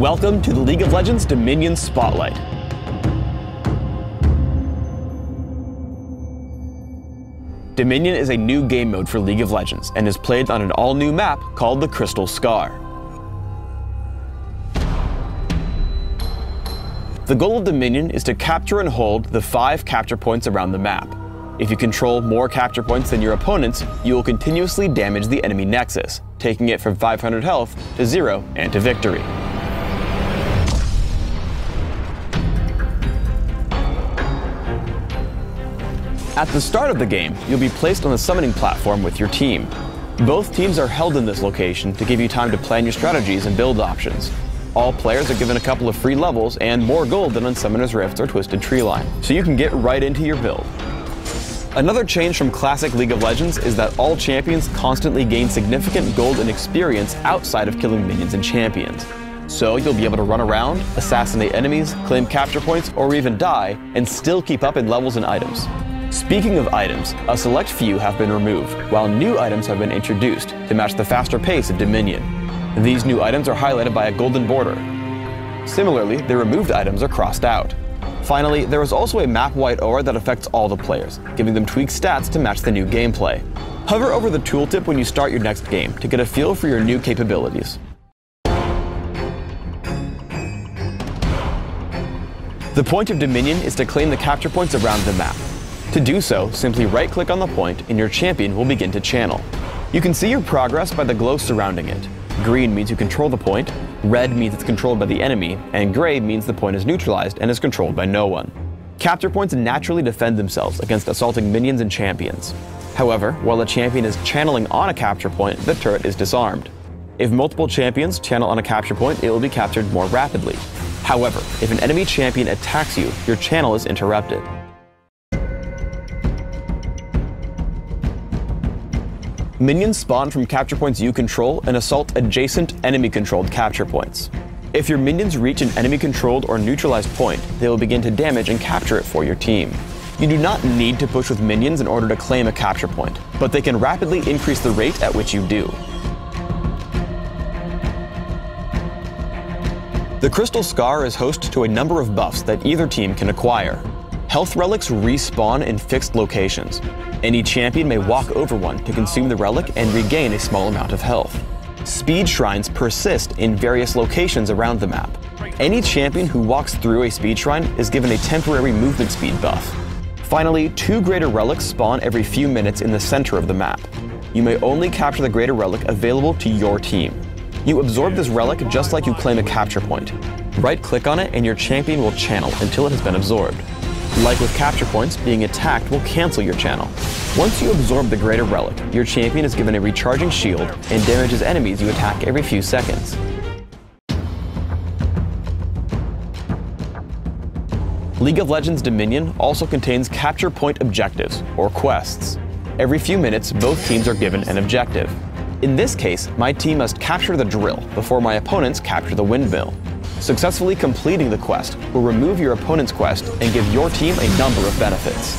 Welcome to the League of Legends Dominion Spotlight. Dominion is a new game mode for League of Legends and is played on an all-new map called the Crystal Scar. The goal of Dominion is to capture and hold the 5 capture points around the map. If you control more capture points than your opponents, you will continuously damage the enemy nexus, taking it from 500 health to 0 and to victory. At the start of the game, you'll be placed on the summoning platform with your team. Both teams are held in this location to give you time to plan your strategies and build options. All players are given a couple of free levels and more gold than on Summoner's Rift or Twisted Treeline, so you can get right into your build. Another change from classic League of Legends is that all champions constantly gain significant gold and experience outside of killing minions and champions. So you'll be able to run around, assassinate enemies, claim capture points, or even die, and still keep up in levels and items. Speaking of items, a select few have been removed, while new items have been introduced to match the faster pace of Dominion. These new items are highlighted by a golden border. Similarly, the removed items are crossed out. Finally, there is also a map-wide aura that affects all the players, giving them tweaked stats to match the new gameplay. Hover over the tooltip when you start your next game to get a feel for your new capabilities. The point of Dominion is to claim the capture points around the map. To do so, simply right-click on the point and your champion will begin to channel. You can see your progress by the glow surrounding it. Green means you control the point, red means it's controlled by the enemy, and gray means the point is neutralized and is controlled by no one. Capture points naturally defend themselves against assaulting minions and champions. However, while a champion is channeling on a capture point, the turret is disarmed. If multiple champions channel on a capture point, it will be captured more rapidly. However, if an enemy champion attacks you, your channel is interrupted. Minions spawn from capture points you control and assault adjacent enemy-controlled capture points. If your minions reach an enemy-controlled or neutralized point, they will begin to damage and capture it for your team. You do not need to push with minions in order to claim a capture point, but they can rapidly increase the rate at which you do. The Crystal Scar is host to a number of buffs that either team can acquire. Health relics respawn in fixed locations. Any champion may walk over one to consume the relic and regain a small amount of health. Speed shrines persist in various locations around the map. Any champion who walks through a speed shrine is given a temporary movement speed buff. Finally, 2 greater relics spawn every few minutes in the center of the map. You may only capture the greater relic available to your team. You absorb this relic just like you claim a capture point. Right-click on it and your champion will channel until it has been absorbed. Like with capture points, being attacked will cancel your channel. Once you absorb the greater relic, your champion is given a recharging shield and damages enemies you attack every few seconds. League of Legends Dominion also contains capture point objectives, or quests. Every few minutes, both teams are given an objective. In this case, my team must capture the drill before my opponents capture the windmill. Successfully completing the quest will remove your opponent's quest and give your team a number of benefits.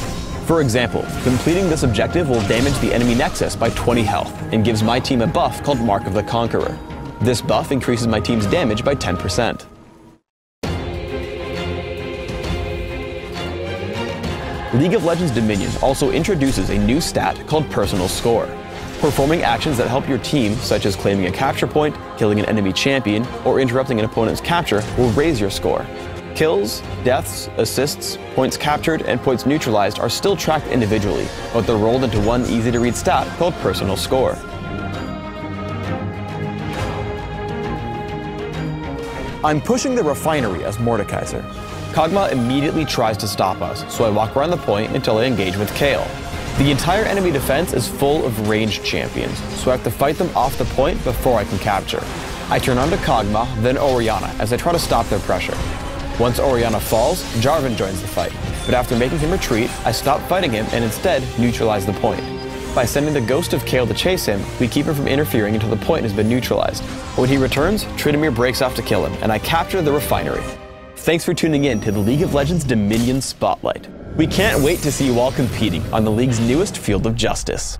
For example, completing this objective will damage the enemy nexus by 20 health and gives my team a buff called Mark of the Conqueror. This buff increases my team's damage by 10%. League of Legends Dominion also introduces a new stat called Personal Score. Performing actions that help your team, such as claiming a capture point, killing an enemy champion, or interrupting an opponent's capture, will raise your score. Kills, deaths, assists, points captured, and points neutralized are still tracked individually, but they're rolled into one easy-to-read stat called Personal Score. I'm pushing the refinery as Mordekaiser. Kog'Maw immediately tries to stop us, so I walk around the point until I engage with Kayle. The entire enemy defense is full of ranged champions, so I have to fight them off the point before I can capture. I turn on to Kog'Maw, then Orianna, as I try to stop their pressure. Once Orianna falls, Jarvan joins the fight, but after making him retreat, I stop fighting him and instead neutralize the point. By sending the ghost of Kayle to chase him, we keep him from interfering until the point has been neutralized. When he returns, Tryndamere breaks off to kill him, and I capture the refinery. Thanks for tuning in to the League of Legends Dominion Spotlight. We can't wait to see you all competing on the League's newest field of justice.